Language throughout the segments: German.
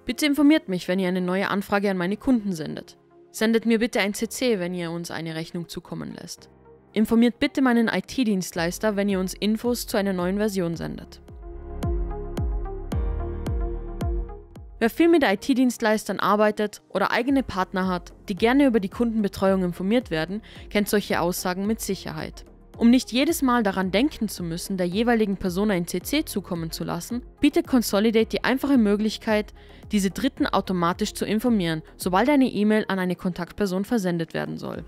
Bitte informiert mich, wenn ihr eine neue Anfrage an meine Kunden sendet. Sendet mir bitte ein CC, wenn ihr uns eine Rechnung zukommen lässt. Informiert bitte meinen IT-Dienstleister, wenn ihr uns Infos zu einer neuen Version sendet. Wer viel mit IT-Dienstleistern arbeitet oder eigene Partner hat, die gerne über die Kundenbetreuung informiert werden, kennt solche Aussagen mit Sicherheit. Um nicht jedes Mal daran denken zu müssen, der jeweiligen Person ein CC zukommen zu lassen, bietet Consolidate die einfache Möglichkeit, diese Dritten automatisch zu informieren, sobald eine E-Mail an eine Kontaktperson versendet werden soll.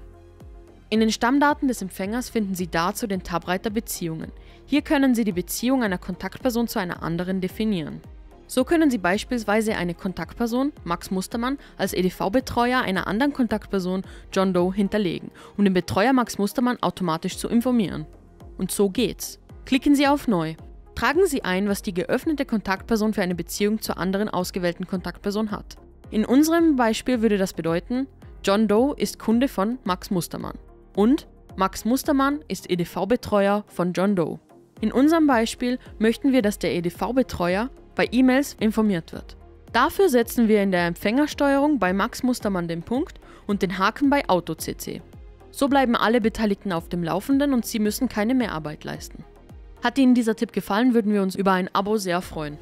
In den Stammdaten des Empfängers finden Sie dazu den Tabreiter Beziehungen. Hier können Sie die Beziehung einer Kontaktperson zu einer anderen definieren. So können Sie beispielsweise eine Kontaktperson, Max Mustermann, als EDV-Betreuer einer anderen Kontaktperson, John Doe, hinterlegen, um den Betreuer Max Mustermann automatisch zu informieren. Und so geht's. Klicken Sie auf Neu. Tragen Sie ein, was die geöffnete Kontaktperson für eine Beziehung zur anderen ausgewählten Kontaktperson hat. In unserem Beispiel würde das bedeuten, John Doe ist Kunde von Max Mustermann und Max Mustermann ist EDV-Betreuer von John Doe. In unserem Beispiel möchten wir, dass der EDV-Betreuer bei E-Mails informiert wird. Dafür setzen wir in der Empfängersteuerung bei Max Mustermann den Punkt und den Haken bei Auto-CC. So bleiben alle Beteiligten auf dem Laufenden und Sie müssen keine Mehrarbeit leisten. Hat Ihnen dieser Tipp gefallen, würden wir uns über ein Abo sehr freuen.